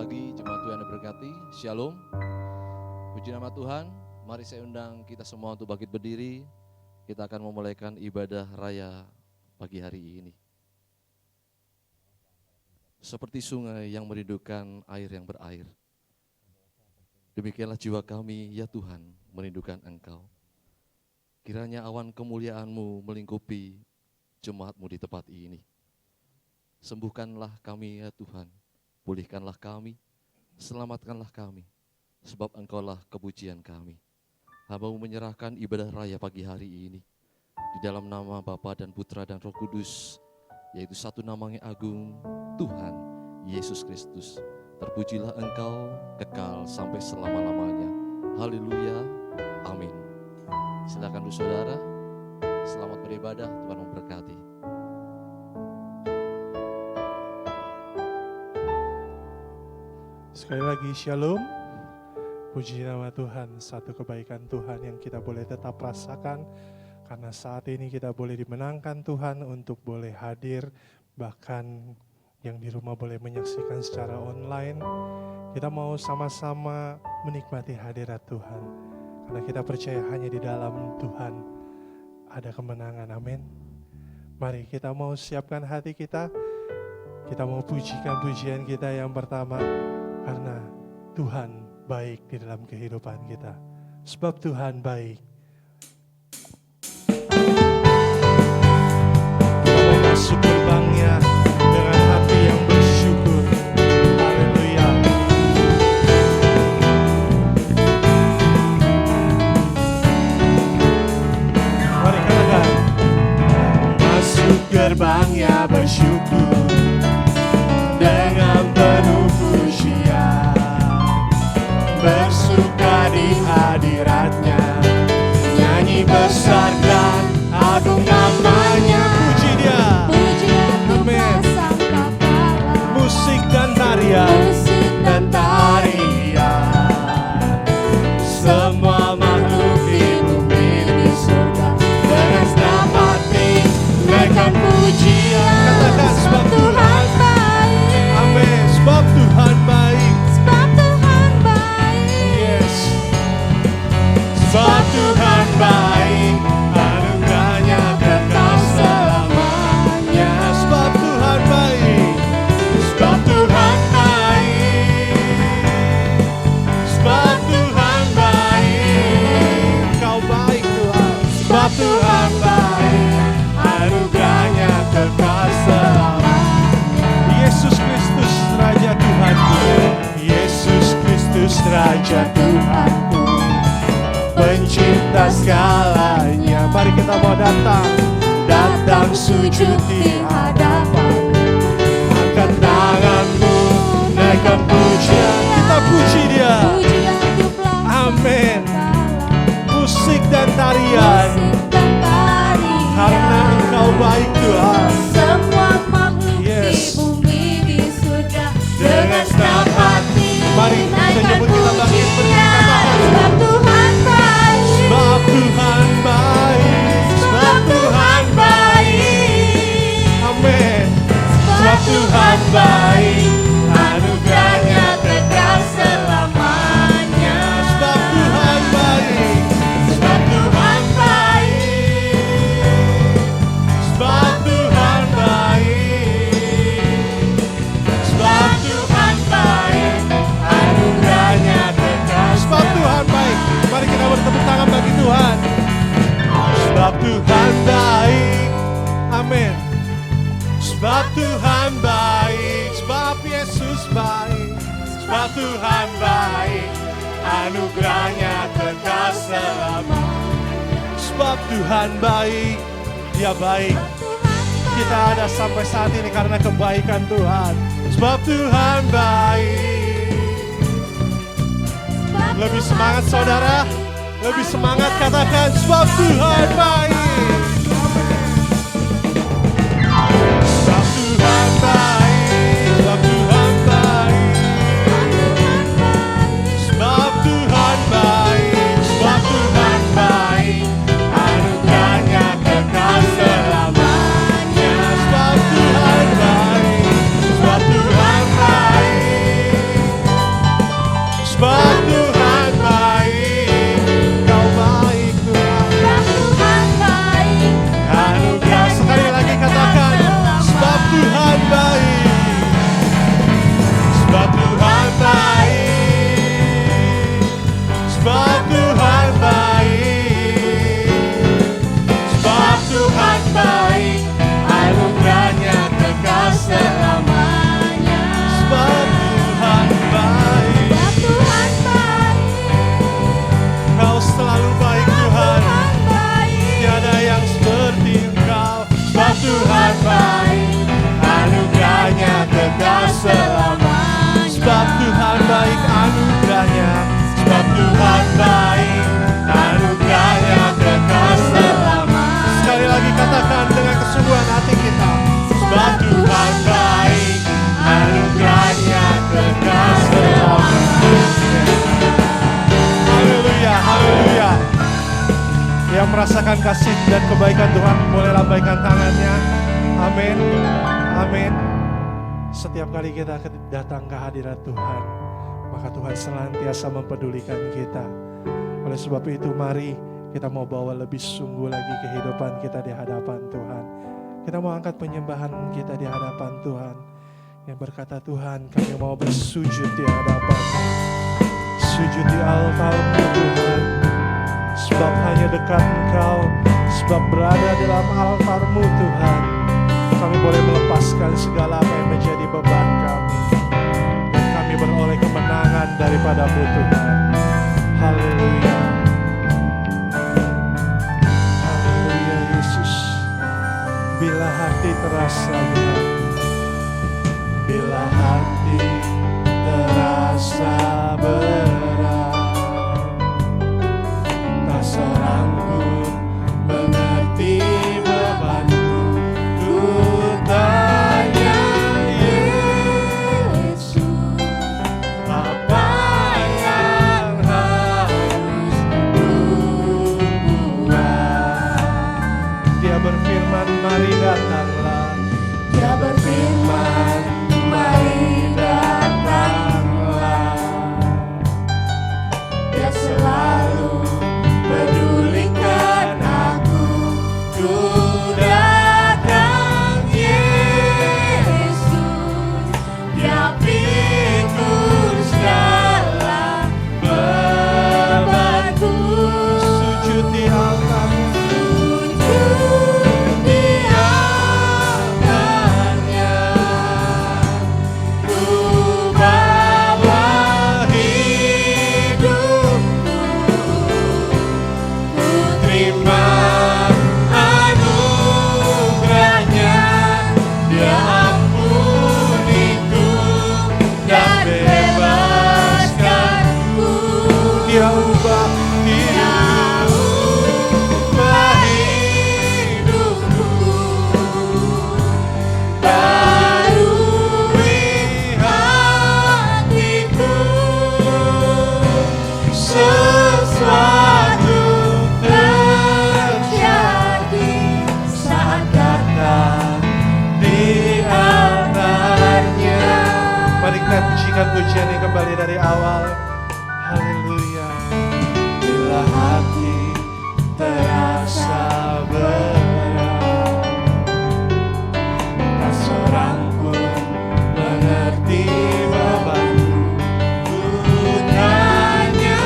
pagi, jemaat Tuhan yang diberkati. Shalom. Puji nama Tuhan. Mari saya undang kita semua untuk bangkit berdiri. Kita akan memulaikan ibadah raya pagi hari ini. Seperti sungai yang merindukan air yang berair, demikianlah jiwa kami, ya Tuhan, merindukan Engkau. Kiranya awan kemuliaan-Mu melingkupi jemaat-Mu di tempat ini. Sembuhkanlah kami, ya Tuhan. Pulihkanlah kami, selamatkanlah kami, sebab Engkaulah kepujian kami. Hamba-Mu menyerahkan ibadah raya pagi hari ini di dalam nama Bapa dan Putra dan Roh Kudus, yaitu satu nama yang agung, Tuhan Yesus Kristus. Terpujilah Engkau kekal sampai selama-lamanya. Haleluya, amin. Silakan saudara, selamat beribadah, Tuhan memberkati. Sekali lagi shalom, puji nama Tuhan, satu kebaikan Tuhan yang kita boleh tetap rasakan. Karena saat ini kita boleh dimenangkan Tuhan untuk boleh hadir, bahkan yang di rumah boleh menyaksikan secara online. Kita mau sama-sama menikmati hadirat Tuhan, karena kita percaya hanya di dalam Tuhan ada kemenangan, amin. Mari kita mau siapkan hati kita mau pujikan pujian kita yang pertama. Karena Tuhan baik di dalam kehidupan kita. Sebab Tuhan baik. Kita mau masuk gerbangnya dengan hati yang bersyukur. Haleluya. Mari katakan. Masuk gerbangnya bersyukur dengan penuh pujian, bersuka di hadiratnya, nyanyi besarkan agung namanya. Puji dia, amin. Musik dan tarian, semua makhluk di bumi di surga dengan senang hati naikkan pujian. Katakan sebab Tuhan baik. Amin. Sebab Tuhan baik. Sebab Tuhan baik. Yes. Sebab Tuhan baik. Anugerahnya kekal selamanya. Sebab Tuhan baik. Sebab Tuhan baik. Sebab Tuhan baik. Kau baik Tuhan. Sebab Tuhan baik. Anugerahnya kekal selamanya. Yesus Kristus Raja Tuhanku, Yesus Kristus Raja Tuhanku, pencipta segalanya. Mari kita mau datang sujud di hadapan, angkat tanganmu, naikkan pujian. Kita puji dia, amin. Musik dan tarian, karena Engkau baik Tuhan. Semua makhluk Yes. di bumi di surga Dengan senang hati, mari kita nyebut, kita bangkit berdiri, katakan sebab Tuhan baik. sebab Tuhan baik. Sebab Tuhan baik. Amin. Sebab Tuhan baik. Anugerahnya kekal selamanya. Sebab Tuhan baik. Sebab Tuhan baik. Sebab Tuhan baik. Sebab Tuhan baik. Anugerahnya kekal. Sebab Tuhan baik. Mari kita bertepuk tangan bagi Tuhan. Sebab Tuhan baik. Amin. Sebab Tuhan baik. Sebab Yesus baik. Sebab Tuhan baik. Anugerahnya kekal selamanya. Sebab Tuhan baik. Dia baik. Kita ada sampai saat ini karena kebaikan Tuhan. Sebab Tuhan baik. Lebih semangat saudara. Lebih semangat katakan sebab Tuhan baik. Sebab Tuhan baik. Sebab Tuhan baik. Sebab Tuhan baik. Sebab Tuhan baik. Anugerahnya kekal selamanya. Sebab Tuhan baik. Sebab Tuhan baik. merasakan kasih dan kebaikan Tuhan, boleh lambaikan tangannya. Amin. Amin. Setiap kali kita datang ke hadirat Tuhan, maka Tuhan senantiasa mempedulikan kita. Oleh sebab itu mari kita mau bawa lebih sungguh lagi kehidupan kita di hadapan Tuhan. Kita mau angkat penyembahan kita di hadapan Tuhan, yang berkata, Tuhan, kami mau bersujud di hadapan, sujud di altar-Mu Tuhan. Sebab hanya dekat Engkau, sebab berada dalam altar-Mu Tuhan, kami boleh melepaskan segala apa yang menjadi beban kami, dan kami beroleh kemenangan daripada-Mu Tuhan. Haleluya. Haleluya Yesus. Bila hati terasa berat, bila hati terasa berat, tak seorang pun mengerti bebanku. Ku tanya Yesus, apa yang harus ku buat? Dia berfirman, mari datanglah. Dia berfirman, mari datanglah. Dia selalu pedulikan aku. Ku datang Yesus, Dia pikul segala bebanku. Sujud di altar, sujud di altarnya. Ku bawa hidupku, ku terima anugerahnya. Dia ampuniku dan bebaskanku. Dia ubah hidupku, barui hatiku. Sesuatu terjadi saat datang di altarnya. Mari kita pujikan pujian ini kembali dari awal. Haleluya. Bila hati terasa berat, tak seorang pun mengerti bebanku. Ku tanya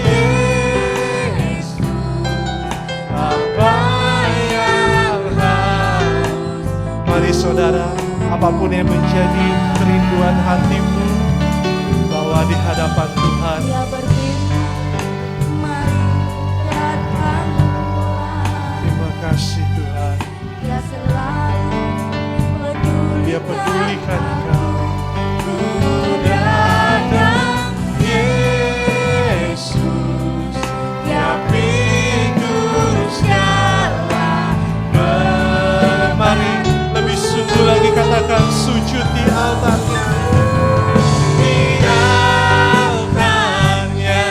Yesus, apa yang harus. Mari saudara, apapun yang menjadi kerinduan hatimu, bawa di hadapan Tuhan. Dia berfirman, mari datanglah. Terima kasih Tuhan. Dia selalu Dia pedulikan kau. Ku datang Yesus, Dia pikul segala. mari lebih sungguh lagi katakan, sujud di altarnya. Di altarnya,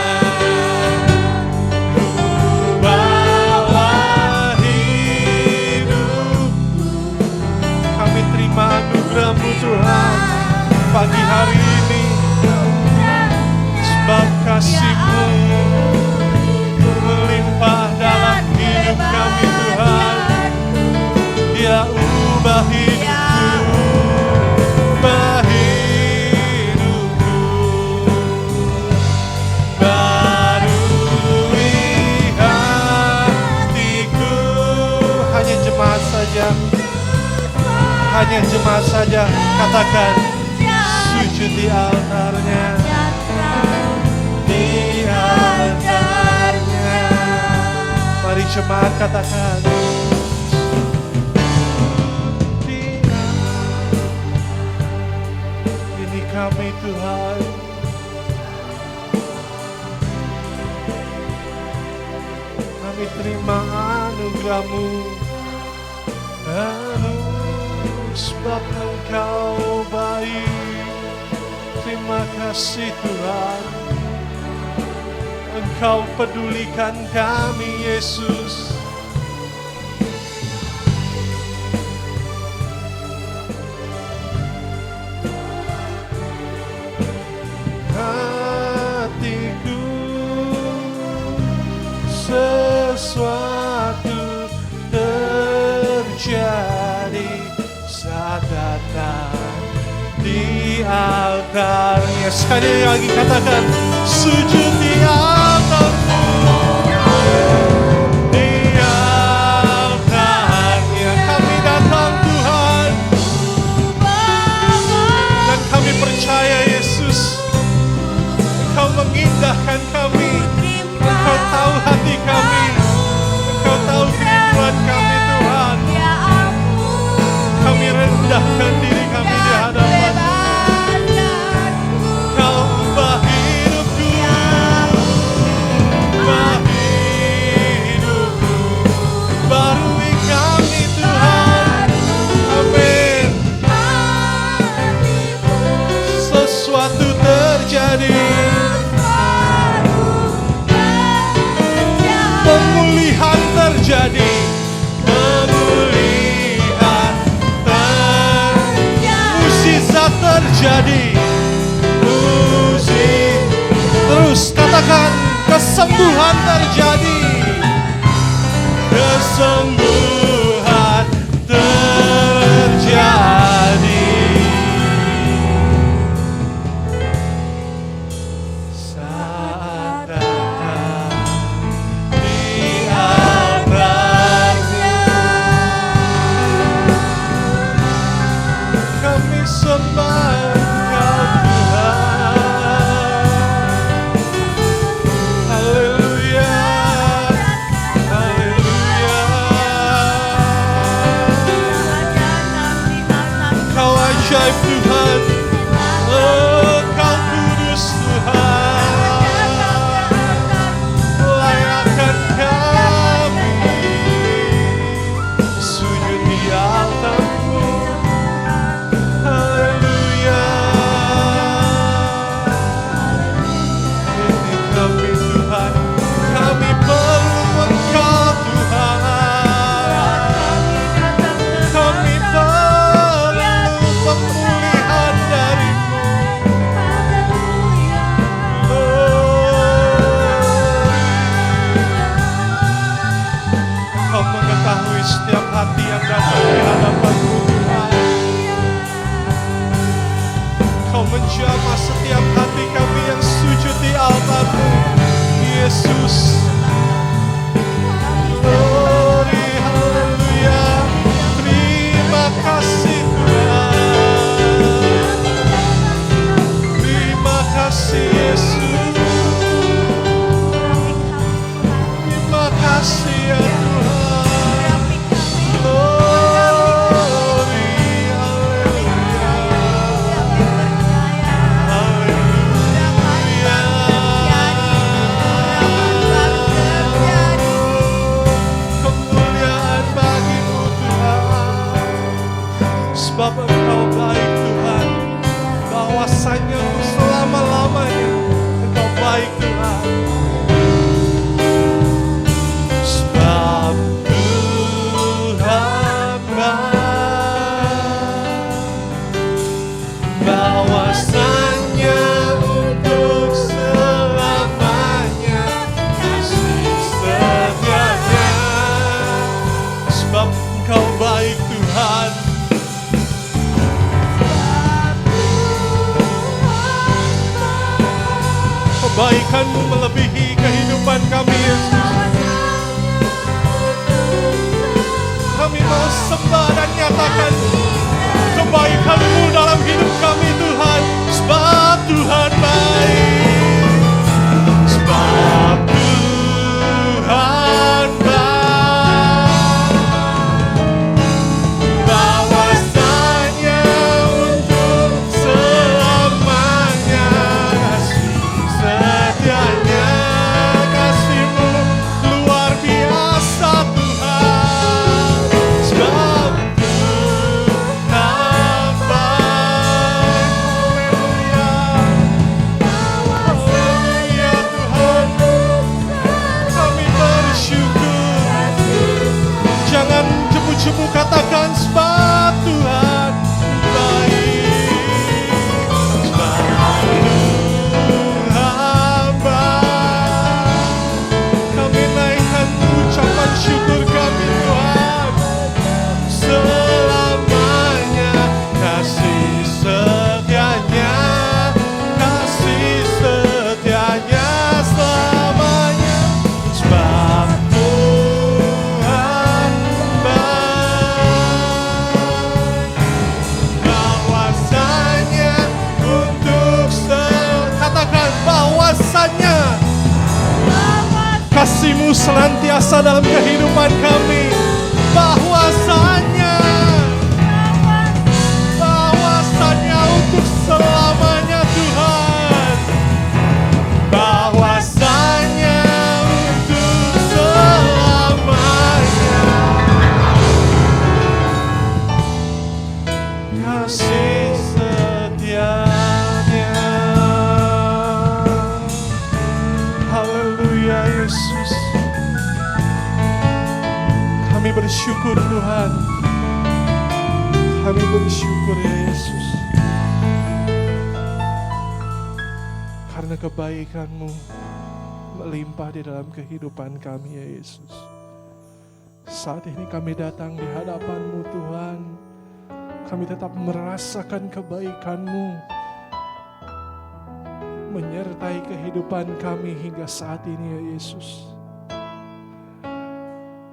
ku bawa hidupku. Kami terima anugerah-Mu Tuhan pagi hari ini, sebab kasih-Mu melimpah dalam hidup kami Tuhan. Dia ubah hidupku, ubah hidupku, barui hatiku. Hanya jemaat saja, hanya jemaat saja katakan, sujud di altarnya, di altarnya. Mari jemaat katakan, ini kami Tuhan. Kami terima anugerah-Mu, sebab Engkau baik. Terima kasih Tuhan, Engkau pedulikan kami Yesus. saat datang di altarnya. Sekali lagi katakan, sujud di altarmu, di altarnya kami datang Tuhan, dan kami percaya Yesus, Engkau mengindahkan kami, Engkau tahu hati kami, Engkau tahu kerinduan kami Tuhan. Kami rendahkan diri kami di hadapan-Mu. Kau ubah hidupku, ubah hidupku, barui kami Tuhan. Amin. Sesuatu terjadi, pemulihan terjadi, pemulihan mukjizat terjadi, terus katakan, kesembuhan terjadi, kesembuhan terjadi. Saat datang di altarnya, kami sembah Engkau Tuhan. Haleluya, haleluya. Kau ajaib Tuhan, Kau kudus Tuhan. Layakkan kami sujud di altar-Mu. Haleluya. Ini kami Tuhan, kami perlu Engkau Tuhan. Kami perlu pemulihan dari-Mu. Kau mengetahui setiap hati yang datang di hadapan-Mu Tuhan. Kau menjamah setiap hati kami yang sujud di altar-Mu, Yesus. Glory, haleluya. Terima kasih Tuhan. Terima kasih Yesus. Terima kasih ya Tuhan. Glory, haleluya. Kemuliaan bagi-Mu Tuhan, sebab Engkau baik Tuhan, bahwasanya untuk selama-lamanya Engkau baik Tuhan. Sebab Tuhan baik, bahwasanya untuk selamanya kasih setianya. Sebab Engkau baik Tuhan, kebaikan-Mu melebihi kehidupan kami Yesus. Kami mau sembah dan nyatakan kebaikan-Mu dalam hidup kami Tuhan. Sebab Tuhan baik, sebab Tuhan baik, bahwasanya untuk selamanya kasih setianya. Kasih-Mu luar biasa Tuhan. Sebab Tuhan senantiasa dalam kehidupan kami. Bahwasanya untuk selamanya Tuhan. Bahwasanya untuk selamanya. Kasih setianya. Haleluya Yesus. Kami bersyukur Tuhan. Kami bersyukur ya Yesus. Karena kebaikan-Mu melimpah di dalam kehidupan kami ya Yesus. Saat ini kami datang di hadapan-Mu Tuhan. Kami tetap merasakan kebaikan-Mu menyertai kehidupan kami hingga saat ini ya Yesus.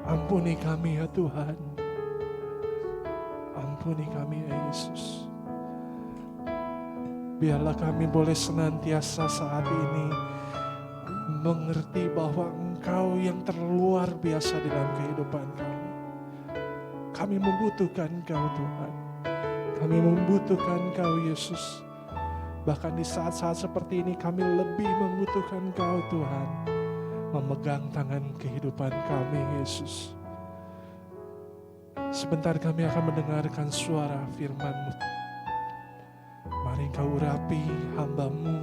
Ampuni kami ya Tuhan. Ampuni kami ya Yesus. Biarlah kami boleh senantiasa saat ini mengerti bahwa Engkau yang terluar biasa dalam kehidupan kami. Kami membutuhkan Engkau Tuhan. Kami membutuhkan Engkau Yesus. Bahkan di saat-saat seperti ini kami lebih membutuhkan Engkau Tuhan. Memegang tangan kehidupan kami Yesus. Sebentar kami akan mendengarkan suara firman-Mu. Mari Engkau urapi hamba-Mu.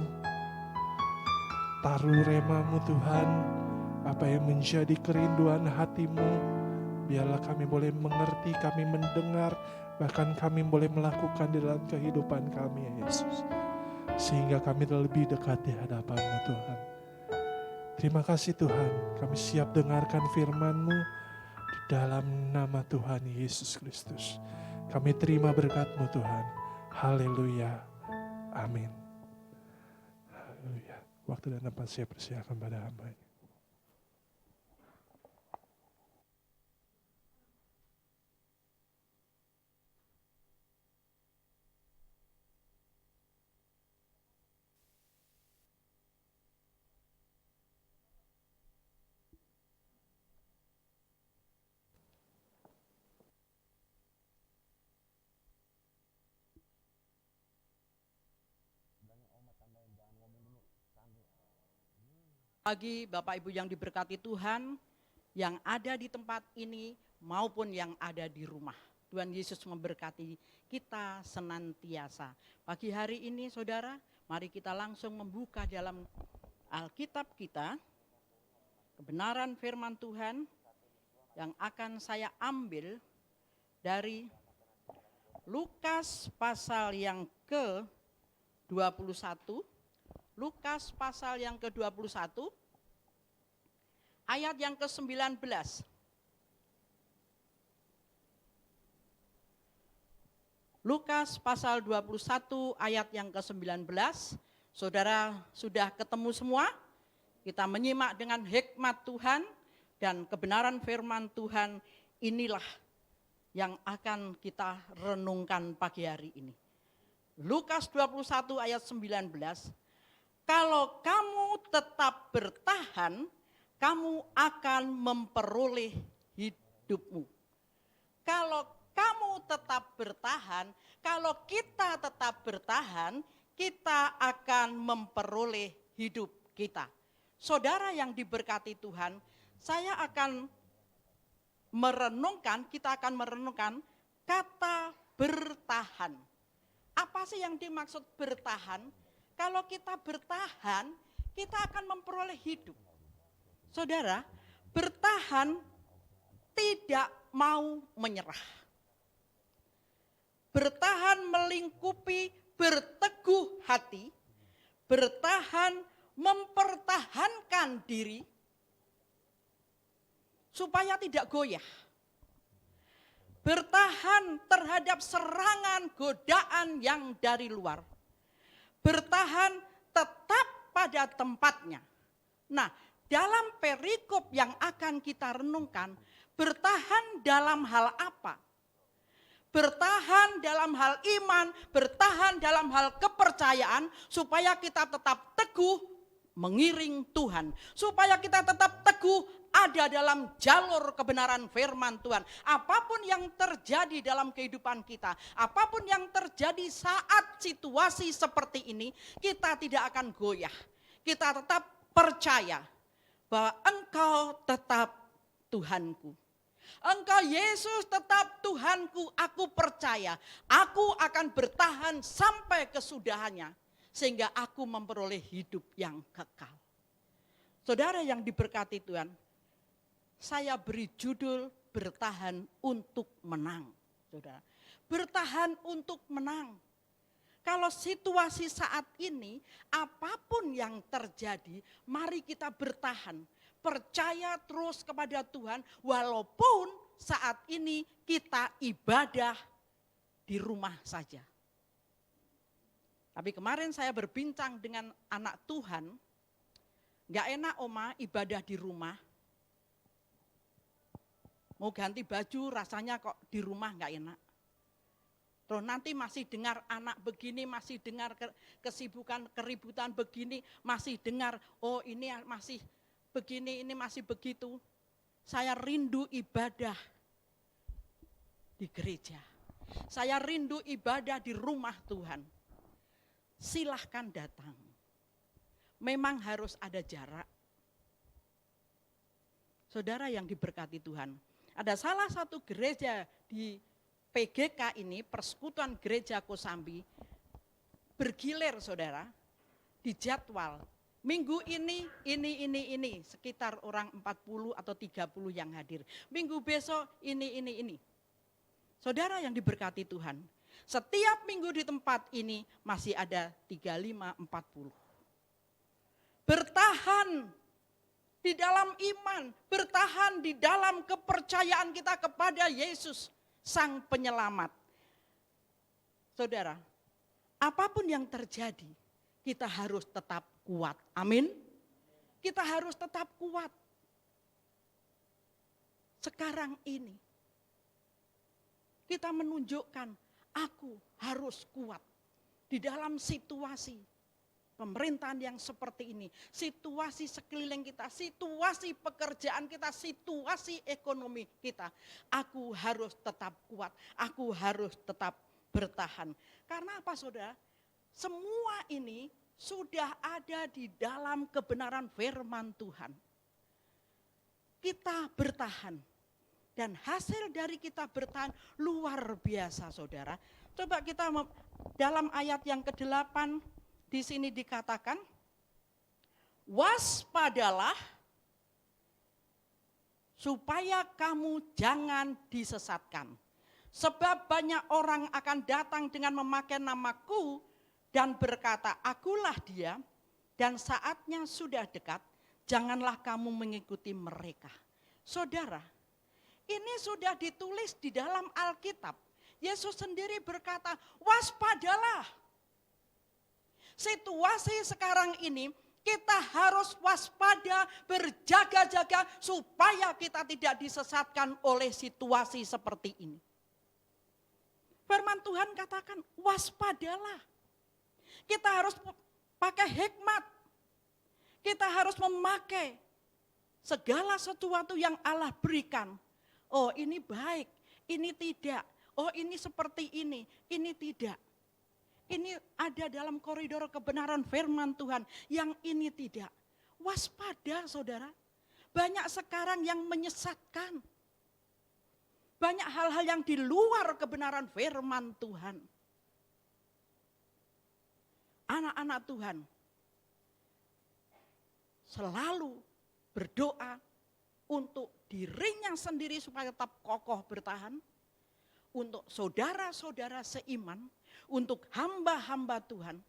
Taruh rema-Mu Tuhan. Apa yang menjadi kerinduan hati-Mu. Biarlah kami boleh mengerti, kami mendengar. Bahkan kami boleh melakukan di dalam kehidupan kami ya Yesus. Sehingga kami lebih dekat di hadapan-Mu Tuhan. Terima kasih Tuhan. Kami siap dengarkan firman-Mu. Di dalam nama Tuhan Yesus Kristus. Kami terima berkat-Mu Tuhan. Haleluya. Amin. Haleluya. Waktu dan tempat saya persilakan pada hamba-Nya. Bagi Bapak Ibu yang diberkati Tuhan, yang ada di tempat ini maupun yang ada di rumah. Tuhan Yesus memberkati kita senantiasa. Pagi hari ini saudara, mari kita langsung membuka dalam Alkitab kita, kebenaran firman Tuhan yang akan saya ambil dari Lukas pasal yang ke-21. Lukas pasal yang ke-21, ayat yang ke-19. Lukas pasal 21 ayat yang ke-19. Saudara sudah ketemu semua? Kita menyimak dengan hikmat Tuhan dan kebenaran firman Tuhan, inilah yang akan kita renungkan pagi hari ini. Lukas 21 ayat 19. Kalau kamu tetap bertahan, kamu akan memperoleh hidupmu. Kalau kamu tetap bertahan, kalau kita tetap bertahan, kita akan memperoleh hidup kita. Saudara yang diberkati Tuhan, saya akan kita akan merenungkan kata bertahan. Apa sih yang dimaksud bertahan? Kalau kita bertahan, kita akan memperoleh hidup. Saudara, bertahan tidak mau menyerah. Bertahan melingkupi, berteguh hati, bertahan mempertahankan diri, supaya tidak goyah. Bertahan terhadap serangan godaan yang dari luar. Bertahan tetap pada tempatnya. Nah, dalam perikop yang akan kita renungkan, bertahan dalam hal apa? Bertahan dalam hal iman, bertahan dalam hal kepercayaan, supaya kita tetap teguh mengiring Tuhan. Supaya kita tetap teguh ada dalam jalur kebenaran firman Tuhan. Apapun yang terjadi dalam kehidupan kita, apapun yang terjadi saat situasi seperti ini, kita tidak akan goyah. Kita tetap percaya bahwa Engkau tetap Tuhanku. Engkau Yesus tetap Tuhanku, aku percaya. Aku akan bertahan sampai kesudahannya. Sehingga aku memperoleh hidup yang kekal. Saudara yang diberkati Tuhan, saya beri judul bertahan untuk menang. Saudara, bertahan untuk menang. Kalau situasi saat ini, apapun yang terjadi, mari kita bertahan. Percaya terus kepada Tuhan, walaupun saat ini kita ibadah di rumah saja. Tapi kemarin saya berbincang dengan anak Tuhan, gak enak Oma ibadah di rumah. Mau ganti baju rasanya kok di rumah gak enak. Terus nanti masih dengar anak begini, masih dengar kesibukan, keributan begini, masih dengar, oh ini masih begini, ini masih begitu. Saya rindu ibadah di gereja. Saya rindu ibadah di rumah Tuhan. Silahkan datang. Memang harus ada jarak. Saudara yang diberkati Tuhan, ada salah satu gereja di PGK ini, Persekutuan Gereja Kosambi, bergilir saudara, di jadwal. Minggu ini, sekitar orang 40 atau 30 yang hadir. Minggu besok ini. Saudara yang diberkati Tuhan, setiap minggu di tempat ini masih ada 35, 40. Bertahan di dalam iman, bertahan di dalam kepercayaan kita kepada Yesus, Sang Penyelamat. Saudara, apapun yang terjadi, kita harus tetap kuat. Amin. Kita harus tetap kuat. Sekarang ini, kita menunjukkan, aku harus kuat di dalam situasi pemerintahan yang seperti ini, situasi sekeliling kita, situasi pekerjaan kita, situasi ekonomi kita. Aku harus tetap kuat, aku harus tetap bertahan. Karena apa saudara? Semua ini sudah ada di dalam kebenaran firman Tuhan. Kita bertahan. Dan hasil dari kita bertahan luar biasa saudara. Coba kita dalam ayat yang ke-8 di sini dikatakan, waspadalah supaya kamu jangan disesatkan. Sebab banyak orang akan datang dengan memakai namaku dan berkata, akulah dia, dan saatnya sudah dekat, janganlah kamu mengikuti mereka. Saudara, ini sudah ditulis di dalam Alkitab. Yesus sendiri berkata, waspadalah. Situasi sekarang ini kita harus waspada, berjaga-jaga supaya kita tidak disesatkan oleh situasi seperti ini. Firman Tuhan katakan waspadalah. Kita harus pakai hikmat. Kita harus memakai segala sesuatu yang Allah berikan. Oh ini baik, ini tidak. Oh ini seperti ini tidak. Ini ada dalam koridor kebenaran firman Tuhan, yang ini tidak. Waspada saudara, banyak sekarang yang menyesatkan. Banyak hal-hal yang di luar kebenaran firman Tuhan. Anak-anak Tuhan selalu berdoa untuk dirinya sendiri supaya tetap kokoh bertahan. Untuk saudara-saudara seiman, untuk hamba-hamba Tuhan,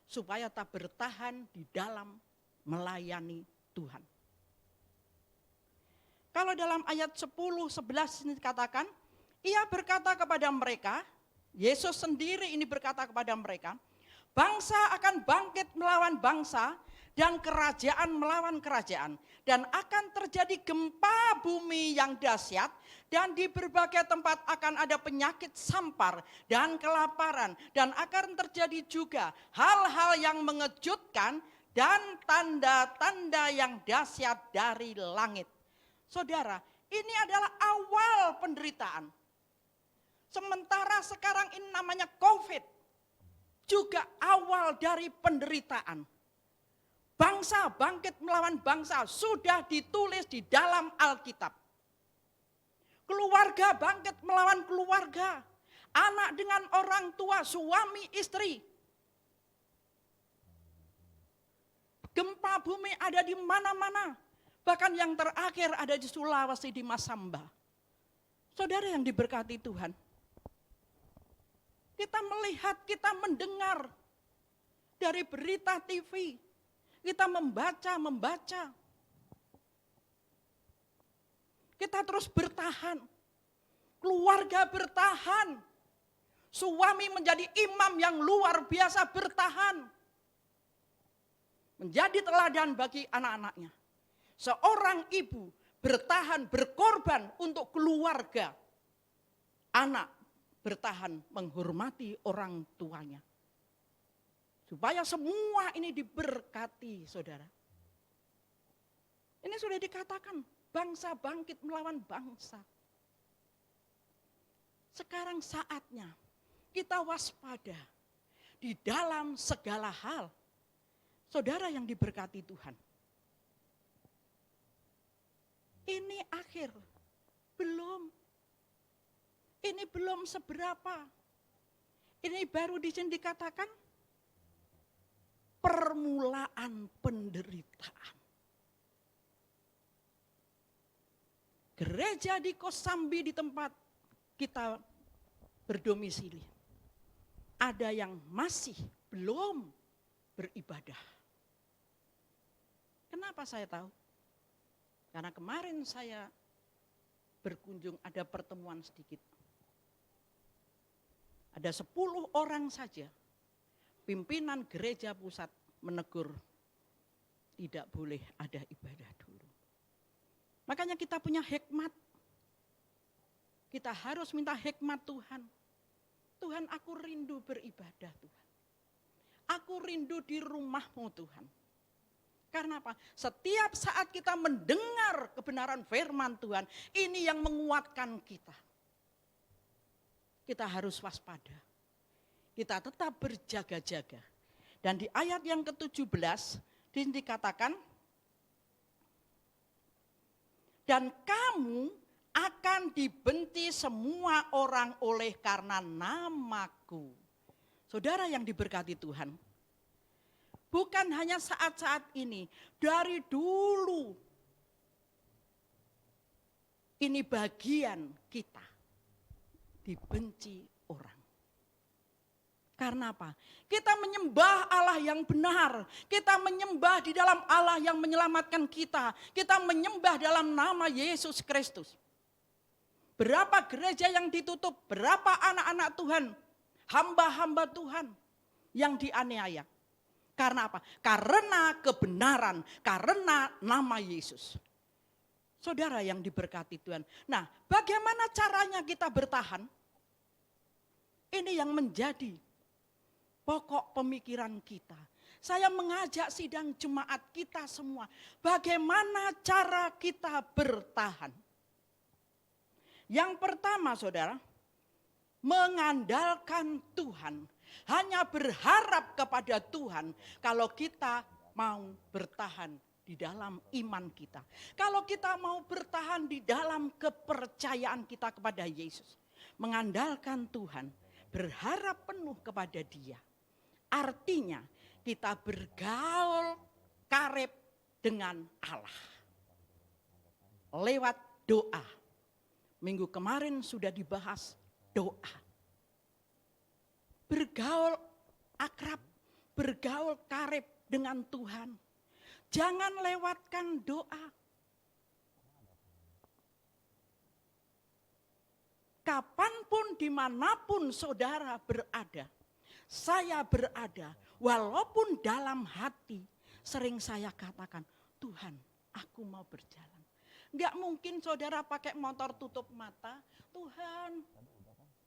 supaya tetap bertahan di dalam melayani Tuhan. Kalau dalam ayat 10-11 ini dikatakan, ia berkata kepada mereka, Yesus sendiri ini berkata kepada mereka, bangsa akan bangkit melawan bangsa dan kerajaan melawan kerajaan. Dan akan terjadi gempa bumi yang dahsyat, dan di berbagai tempat akan ada penyakit sampar dan kelaparan. Dan akan terjadi juga hal-hal yang mengejutkan dan tanda-tanda yang dahsyat dari langit. Saudara, ini adalah awal penderitaan. Sementara sekarang ini namanya COVID, juga awal dari penderitaan. Bangsa bangkit melawan bangsa sudah ditulis di dalam Alkitab. Keluarga bangkit melawan keluarga, anak dengan orang tua, suami istri. Gempa bumi ada di mana-mana. Bahkan yang terakhir ada di Sulawesi, di Masamba. Saudara yang diberkati Tuhan. Kita melihat, kita mendengar dari berita TV. Kita membaca. Kita terus bertahan. Keluarga bertahan. Suami menjadi imam yang luar biasa bertahan. Menjadi teladan bagi anak-anaknya. Seorang ibu bertahan, berkorban untuk keluarga. Anak bertahan menghormati orang tuanya. Supaya semua ini diberkati, saudara. Ini sudah dikatakan, bangsa bangkit melawan bangsa. Sekarang saatnya kita waspada di dalam segala hal. Saudara yang diberkati Tuhan. Ini akhir, belum. Ini belum seberapa. Ini baru di sini dikatakan permulaan penderitaan. Gereja di Kosambi di tempat kita berdomisili. Ada yang masih belum beribadah. Kenapa saya tahu? Karena kemarin saya berkunjung, ada pertemuan sedikit. Ada 10 orang saja pimpinan gereja pusat menegur tidak boleh ada ibadah dulu. Makanya kita punya hikmat. Kita harus minta hikmat Tuhan. Tuhan, aku rindu beribadah Tuhan. Aku rindu di rumah-Mu Tuhan. Karena apa? Setiap saat kita mendengar kebenaran firman Tuhan, ini yang menguatkan kita. Kita harus waspada. Kita tetap berjaga-jaga. Dan di ayat yang ke-17 dikatakan, dan kamu akan dibenci semua orang oleh karena namaku. Saudara yang diberkati Tuhan, bukan hanya saat-saat ini, dari dulu. Ini bagian kita, dibenci orang. Karena apa? Kita menyembah Allah yang benar. Kita menyembah di dalam Allah yang menyelamatkan kita. Kita menyembah dalam nama Yesus Kristus. Berapa gereja yang ditutup, berapa anak-anak Tuhan, hamba-hamba Tuhan yang dianiaya. Karena apa? Karena kebenaran, karena nama Yesus. Saudara yang diberkati Tuhan. Nah, bagaimana caranya kita bertahan? Ini yang menjadi pokok pemikiran kita. Saya mengajak sidang jemaat kita semua. Bagaimana cara kita bertahan? Yang pertama, saudara, mengandalkan Tuhan. Hanya berharap kepada Tuhan kalau kita mau bertahan di dalam iman kita. Kalau kita mau bertahan di dalam kepercayaan kita kepada Yesus. Mengandalkan Tuhan, berharap penuh kepada Dia. Artinya kita bergaul karib dengan Allah. Lewat doa. Minggu kemarin sudah dibahas doa. Bergaul akrab, bergaul karib dengan Tuhan. Jangan lewatkan doa. Kapanpun, dimanapun saudara berada, saya berada, walaupun dalam hati, sering saya katakan, Tuhan, aku mau berjalan. Enggak mungkin saudara pakai motor tutup mata, Tuhan,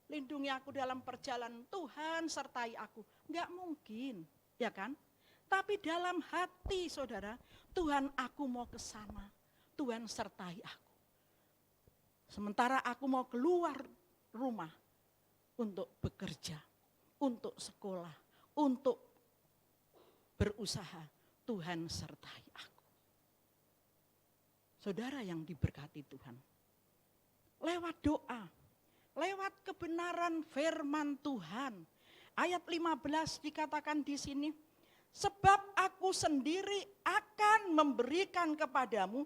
lindungi aku dalam perjalanan, Tuhan sertai aku. Enggak mungkin, ya kan? Tapi dalam hati saudara, Tuhan aku mau ke sana, Tuhan sertai aku. Sementara aku mau keluar rumah untuk bekerja, untuk sekolah, untuk berusaha, Tuhan sertai aku. Saudara yang diberkati Tuhan, lewat doa, lewat kebenaran firman Tuhan. Ayat 15 dikatakan di sini, sebab aku sendiri akan memberikan kepadamu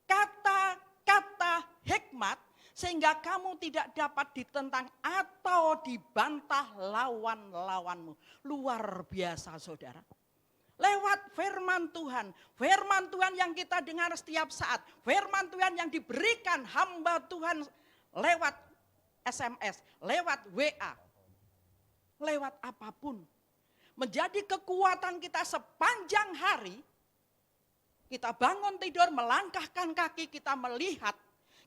kata-kata hikmat, sehingga kamu tidak dapat ditentang atau dibantah lawan-lawanmu. Luar biasa saudara. Lewat firman Tuhan yang kita dengar setiap saat, firman Tuhan yang diberikan hamba Tuhan lewat SMS, lewat WA, lewat apapun. Menjadi kekuatan kita sepanjang hari, kita bangun tidur, melangkahkan kaki, kita melihat,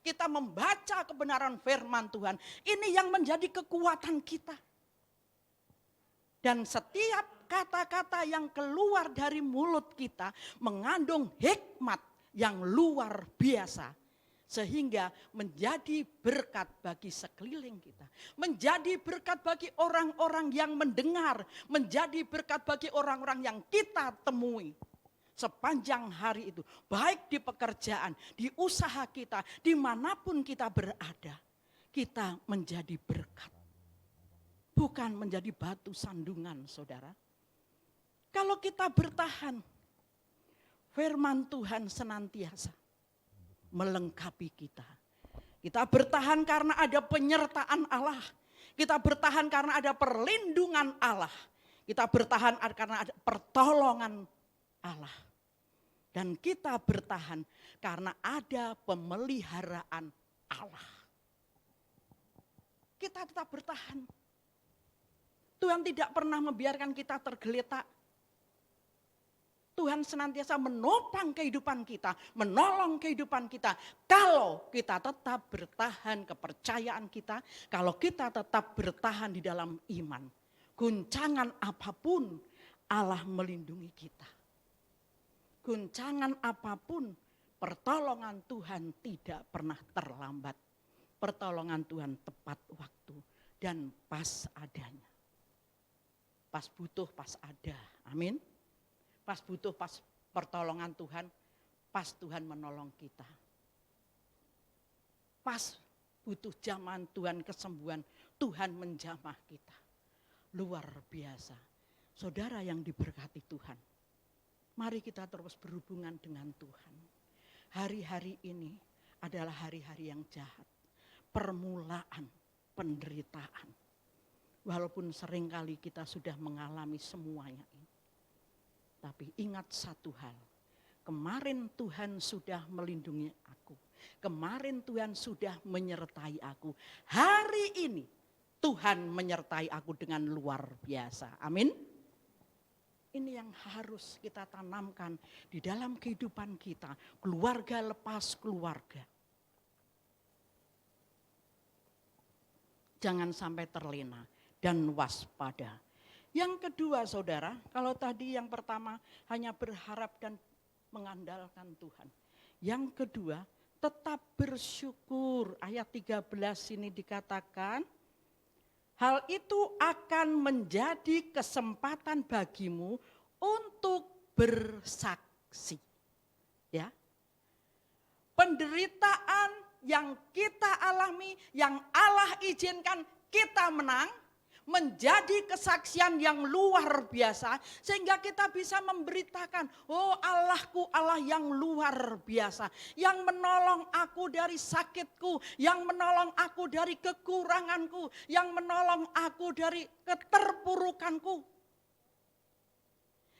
kita membaca kebenaran firman Tuhan. Ini yang menjadi kekuatan kita. Dan setiap kata-kata yang keluar dari mulut kita mengandung hikmat yang luar biasa. Sehingga menjadi berkat bagi sekeliling kita. Menjadi berkat bagi orang-orang yang mendengar. Menjadi berkat bagi orang-orang yang kita temui. Sepanjang hari itu, baik di pekerjaan, di usaha kita, dimanapun kita berada, kita menjadi berkat. Bukan menjadi batu sandungan, saudara. Kalau kita bertahan, firman Tuhan senantiasa melengkapi kita. Kita bertahan karena ada penyertaan Allah. Kita bertahan karena ada perlindungan Allah. Kita bertahan karena ada pertolongan Allah. Dan kita bertahan karena ada pemeliharaan Allah. Kita tetap bertahan. Tuhan tidak pernah membiarkan kita tergeletak. Tuhan senantiasa menopang kehidupan kita, menolong kehidupan kita. Kalau kita tetap bertahan kepercayaan kita, kalau kita tetap bertahan di dalam iman. Guncangan apapun Allah melindungi kita. Guncangan apapun, pertolongan Tuhan tidak pernah terlambat. Pertolongan Tuhan tepat waktu dan pas adanya. Pas butuh, pas ada. Amin. Pas butuh, pas pertolongan Tuhan, pas Tuhan menolong kita. Pas butuh zaman Tuhan kesembuhan, Tuhan menjamah kita. Luar biasa. Saudara yang diberkati Tuhan, mari kita terus berhubungan dengan Tuhan. Hari-hari ini adalah hari-hari yang jahat. Permulaan penderitaan. Walaupun seringkali kita sudah mengalami semuanya ini. Tapi ingat satu hal, kemarin Tuhan sudah melindungi aku. Kemarin Tuhan sudah menyertai aku. Hari ini Tuhan menyertai aku dengan luar biasa. Amin. Ini yang harus kita tanamkan di dalam kehidupan kita. Keluarga lepas keluarga. Jangan sampai terlena dan waspada. Yang kedua saudara, kalau tadi yang pertama hanya berharap dan mengandalkan Tuhan. Yang kedua, tetap bersyukur. Ayat 13 ini dikatakan, hal itu akan menjadi kesempatan bagimu untuk bersaksi. Ya. Penderitaan yang kita alami, yang Allah izinkan kita menang, menjadi kesaksian yang luar biasa sehingga kita bisa memberitakan, oh Allahku Allah yang luar biasa, yang menolong aku dari sakitku, yang menolong aku dari kekuranganku, yang menolong aku dari keterpurukanku.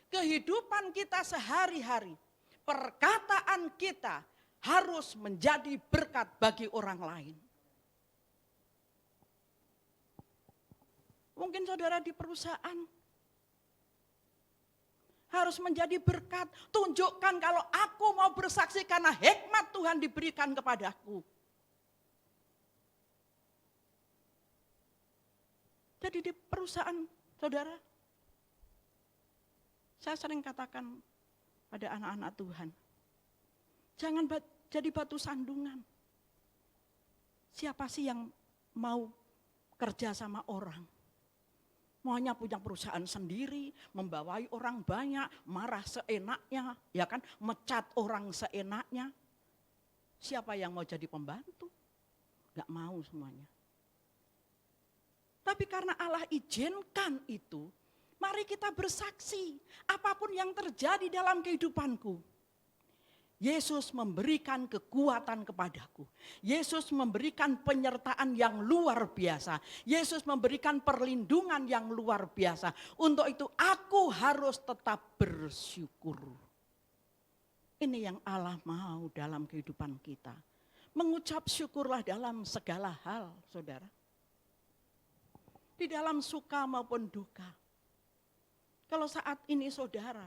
Kehidupan kita sehari-hari, perkataan kita harus menjadi berkat bagi orang lain. Mungkin saudara di perusahaan harus menjadi berkat. Tunjukkan kalau aku mau bersaksi karena hikmat Tuhan diberikan kepadaku. Jadi di perusahaan saudara, saya sering katakan pada anak-anak Tuhan, jangan jadi batu sandungan. Siapa sih yang mau kerja sama orang? Maunya punya perusahaan sendiri, membawai orang banyak, marah seenaknya, ya kan, mecat orang seenaknya. Siapa yang mau jadi pembantu? Gak mau semuanya. Tapi karena Allah izinkan itu, mari kita bersaksi. Apapun yang terjadi dalam kehidupanku, Yesus memberikan kekuatan kepadaku. Yesus memberikan penyertaan yang luar biasa. Yesus memberikan perlindungan yang luar biasa. Untuk itu aku harus tetap bersyukur. Ini yang Allah mau dalam kehidupan kita. Mengucap syukurlah dalam segala hal, saudara. Di dalam suka maupun duka. Kalau saat ini saudara,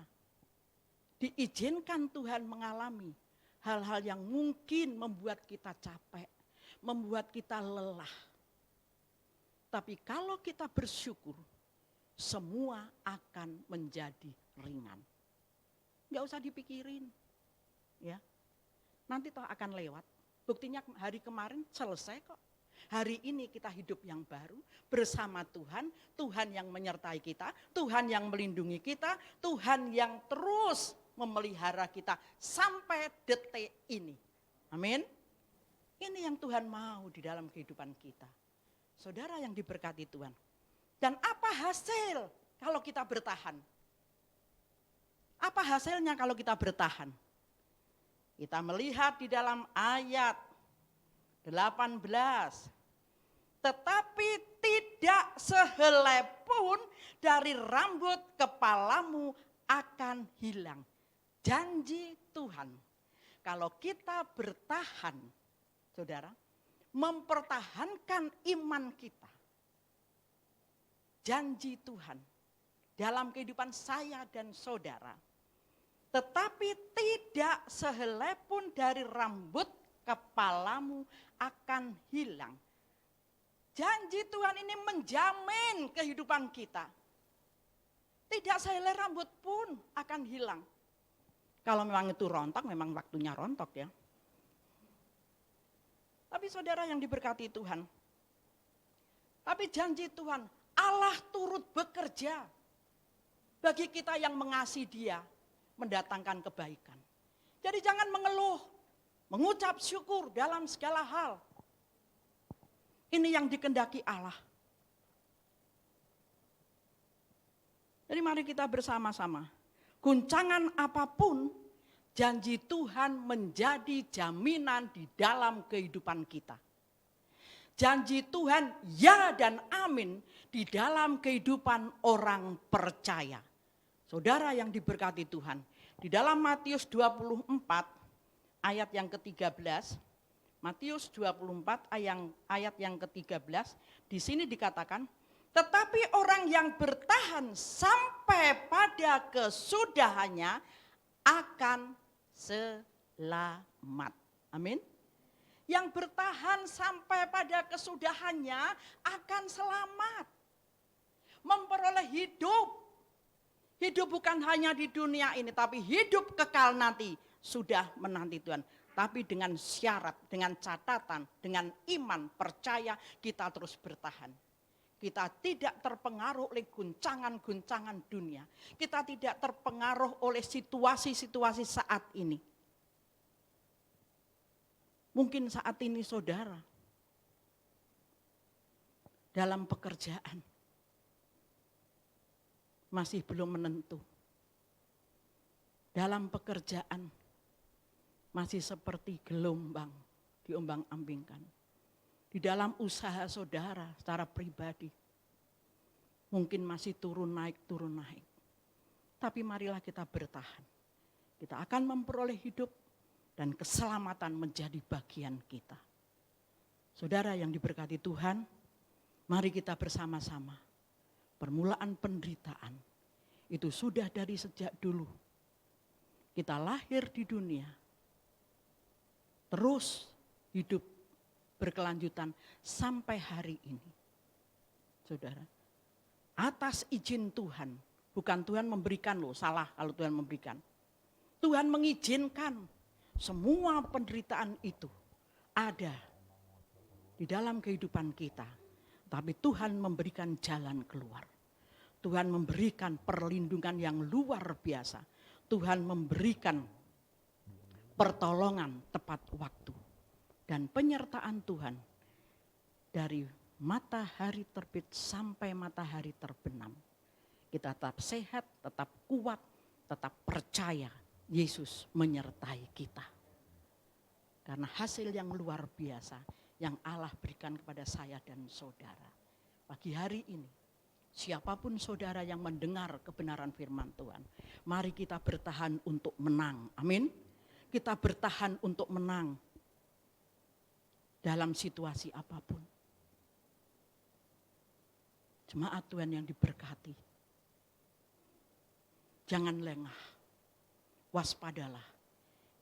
diizinkan Tuhan mengalami hal-hal yang mungkin membuat kita capek, membuat kita lelah. Tapi kalau kita bersyukur, semua akan menjadi ringan. Nggak usah dipikirin, ya. Nanti toh akan lewat. Buktinya hari kemarin selesai kok. Hari ini kita hidup yang baru bersama Tuhan, Tuhan yang menyertai kita, Tuhan yang melindungi kita, Tuhan yang terus memelihara kita sampai detik ini. Amin. Ini yang Tuhan mau di dalam kehidupan kita. Saudara yang diberkati Tuhan. Dan apa hasil kalau kita bertahan? Apa hasilnya kalau kita bertahan? Kita melihat di dalam ayat 18. Tetapi tidak sehelai pun dari rambut kepalamu akan hilang. Janji Tuhan. Kalau kita bertahan, saudara, mempertahankan iman kita. Janji Tuhan dalam kehidupan saya dan saudara. Tetapi tidak sehelai pun dari rambut kepalamu akan hilang. Janji Tuhan ini menjamin kehidupan kita. Tidak sehelai rambut pun akan hilang. Kalau memang itu rontok, memang waktunya rontok ya. Tapi saudara yang diberkati Tuhan. Tapi janji Tuhan, Allah turut bekerja. Bagi kita yang mengasihi Dia, mendatangkan kebaikan. Jadi jangan mengeluh, mengucap syukur dalam segala hal. Ini yang dikehendaki Allah. Jadi mari kita bersama-sama. Guncangan apapun, janji Tuhan menjadi jaminan di dalam kehidupan kita. Janji Tuhan ya dan amin di dalam kehidupan orang percaya. Saudara yang diberkati Tuhan, di dalam Matius 24 ayat yang ke-13, Matius 24 ayat yang ke-13, di sini dikatakan, tetapi orang yang bertahan sampai pada kesudahannya akan selamat. Amin. Yang bertahan sampai pada kesudahannya akan selamat. Memperoleh hidup. Hidup bukan hanya di dunia ini, tapi hidup kekal nanti sudah menanti Tuhan. Tapi dengan syarat, dengan catatan, dengan iman, percaya kita terus bertahan. Kita tidak terpengaruh oleh guncangan-guncangan dunia. Kita tidak terpengaruh oleh situasi-situasi saat ini. Mungkin saat ini saudara, dalam pekerjaan, masih belum menentu. Dalam pekerjaan, masih seperti gelombang diombang-ambingkan. Di dalam usaha saudara secara pribadi, mungkin masih turun naik. Tapi marilah kita bertahan. Kita akan memperoleh hidup dan keselamatan menjadi bagian kita. Saudara yang diberkati Tuhan, mari kita bersama-sama. Permulaan penderitaan itu sudah dari sejak dulu. Kita lahir di dunia, terus hidup berkelanjutan sampai hari ini. Saudara, atas izin Tuhan, bukan Tuhan memberikan loh, salah kalau Tuhan memberikan. Tuhan mengizinkan semua penderitaan itu ada di dalam kehidupan kita. Tapi Tuhan memberikan jalan keluar. Tuhan memberikan perlindungan yang luar biasa. Tuhan memberikan pertolongan tepat waktu. Dan penyertaan Tuhan dari matahari terbit sampai matahari terbenam. Kita tetap sehat, tetap kuat, tetap percaya Yesus menyertai kita. Karena hasil yang luar biasa yang Allah berikan kepada saya dan saudara. Pagi hari ini, siapapun saudara yang mendengar kebenaran firman Tuhan, mari kita bertahan untuk menang. Amin. Kita bertahan untuk menang dalam situasi apapun. Jemaat Tuhan yang diberkati, jangan lengah, waspadalah.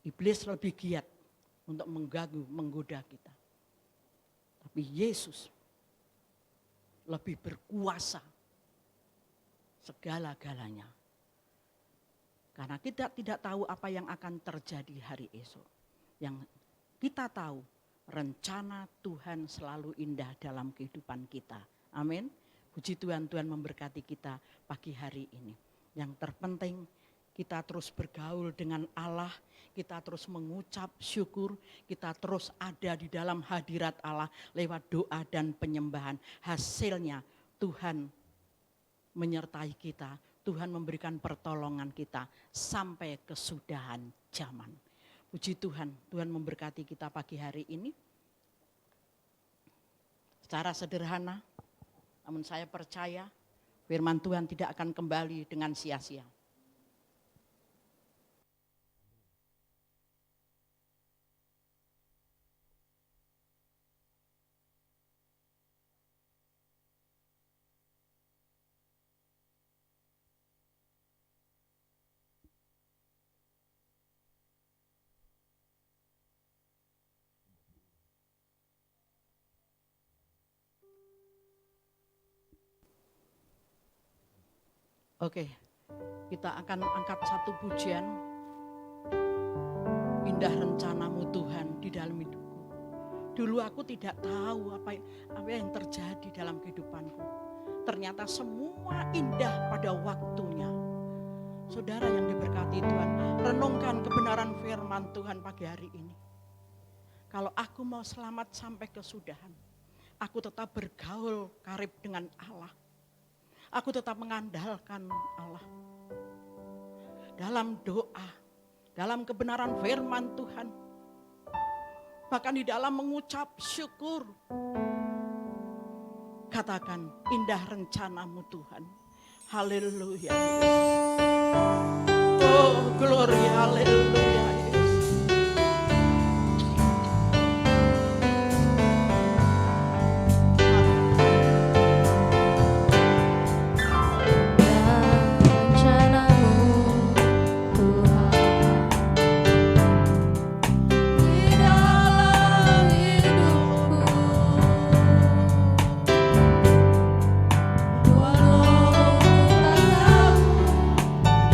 Iblis lebih giat untuk mengganggu, menggoda kita. Tapi Yesus lebih berkuasa segala-galanya. Karena kita tidak tahu apa yang akan terjadi hari esok. Yang kita tahu, rencana Tuhan selalu indah dalam kehidupan kita. Amin. Puji Tuhan, Tuhan memberkati kita pagi hari ini. Yang terpenting kita terus bergaul dengan Allah, kita terus mengucap syukur, kita terus ada di dalam hadirat Allah lewat doa dan penyembahan. Hasilnya Tuhan menyertai kita, Tuhan memberikan pertolongan kita sampai kesudahan zaman. Puji Tuhan, Tuhan memberkati kita pagi hari ini. Secara sederhana, namun saya percaya firman Tuhan tidak akan kembali dengan sia-sia. Oke, kita akan angkat satu pujian. Indah rencanamu Tuhan di dalam hidupku. Dulu aku tidak tahu apa yang terjadi dalam kehidupanku. Ternyata semua indah pada waktunya. Saudara yang diberkati Tuhan, renungkan kebenaran firman Tuhan pagi hari ini. Kalau aku mau selamat sampai kesudahan, aku tetap bergaul karib dengan Allah. Aku tetap mengandalkan Allah. Dalam doa, dalam kebenaran firman Tuhan. Bahkan di dalam mengucap syukur. Katakan, indah rencanamu Tuhan. Haleluya. Oh, glory, haleluya.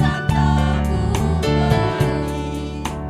Dan tak ku beri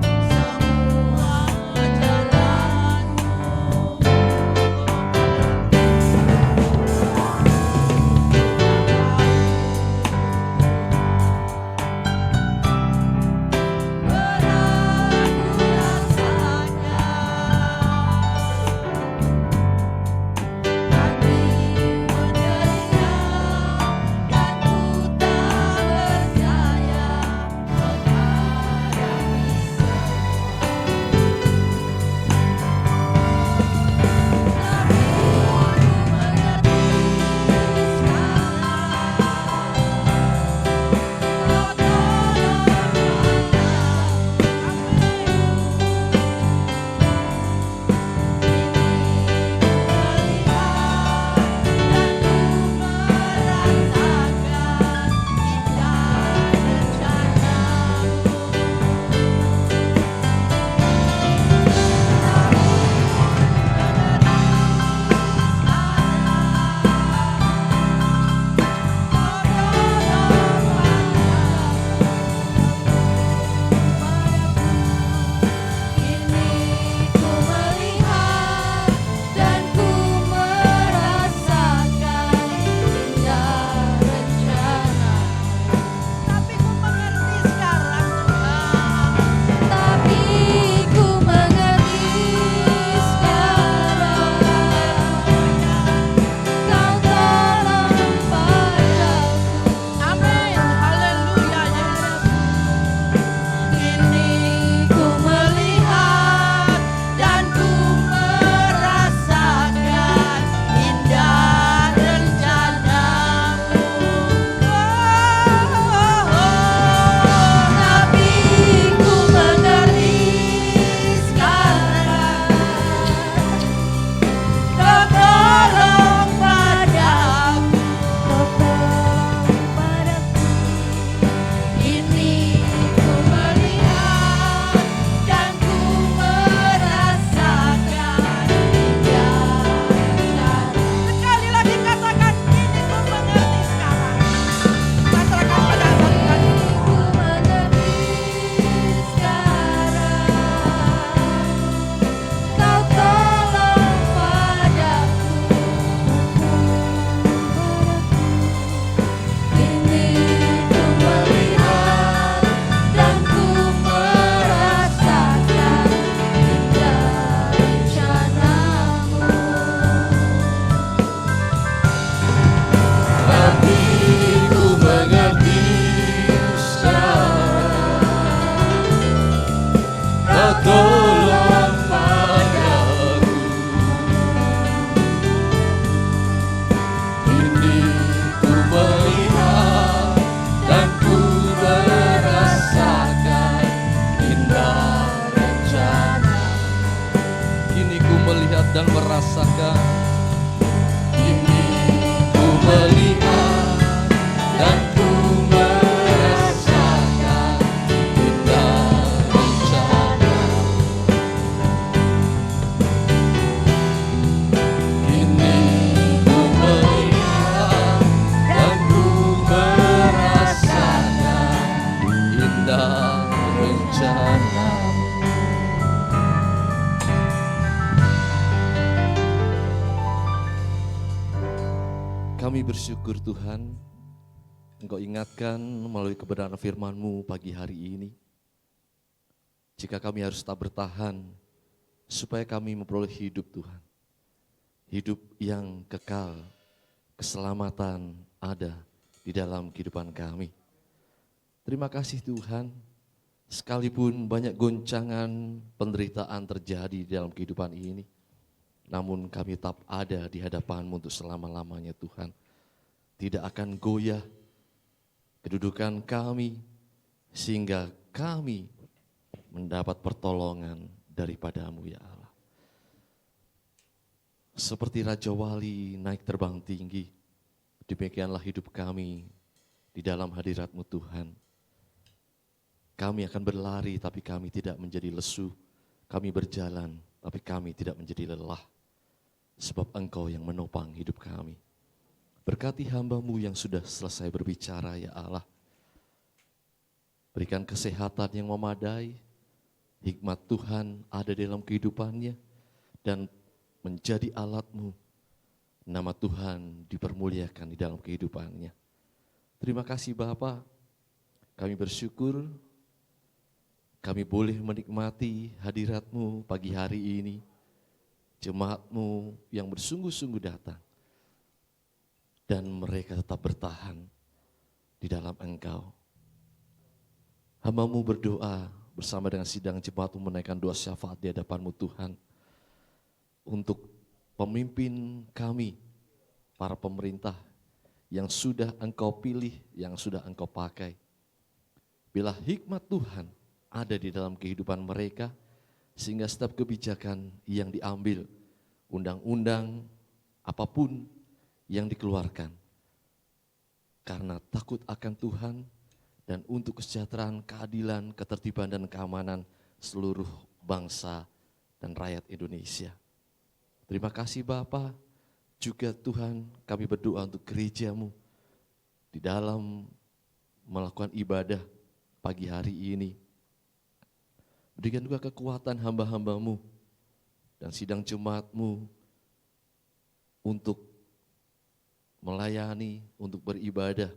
bersyukur Tuhan, Engkau ingatkan melalui kebenaran firman-Mu pagi hari ini. Jika kami harus tetap bertahan, supaya kami memperoleh hidup Tuhan. Hidup yang kekal, keselamatan ada di dalam kehidupan kami. Terima kasih Tuhan, sekalipun banyak goncangan, penderitaan terjadi di dalam kehidupan ini, namun kami tetap ada di hadapan-Mu untuk selama-lamanya Tuhan. Tidak akan goyah kedudukan kami, sehingga kami mendapat pertolongan daripada-Mu ya Allah. Seperti Raja Wali naik terbang tinggi, demikianlah hidup kami di dalam hadirat-Mu Tuhan. Kami akan berlari tapi kami tidak menjadi lesu, kami berjalan tapi kami tidak menjadi lelah. Sebab Engkau yang menopang hidup kami. Berkati hamba-Mu yang sudah selesai berbicara ya Allah. Berikan kesehatan yang memadai, hikmat Tuhan ada dalam kehidupannya, dan menjadi alat-Mu. Nama Tuhan dipermuliakan di dalam kehidupannya. Terima kasih Bapa, kami bersyukur, kami boleh menikmati hadirat-Mu pagi hari ini. Jemaat-Mu yang bersungguh-sungguh datang, dan mereka tetap bertahan di dalam Engkau. Hamba-Mu berdoa bersama dengan sidang jemaat-Mu menaikkan doa syafaat di hadapan-Mu Tuhan, untuk pemimpin kami, para pemerintah yang sudah Engkau pilih, yang sudah Engkau pakai. Bila hikmat Tuhan ada di dalam kehidupan mereka, sehingga setiap kebijakan yang diambil, undang-undang, apapun yang dikeluarkan, karena takut akan Tuhan dan untuk kesejahteraan, keadilan, ketertiban, dan keamanan seluruh bangsa dan rakyat Indonesia. Terima kasih Bapa, juga Tuhan kami berdoa untuk gereja-Mu di dalam melakukan ibadah pagi hari ini. Berikan juga kekuatan hamba-hamba-Mu dan sidang jemaat-Mu untuk melayani, untuk beribadah,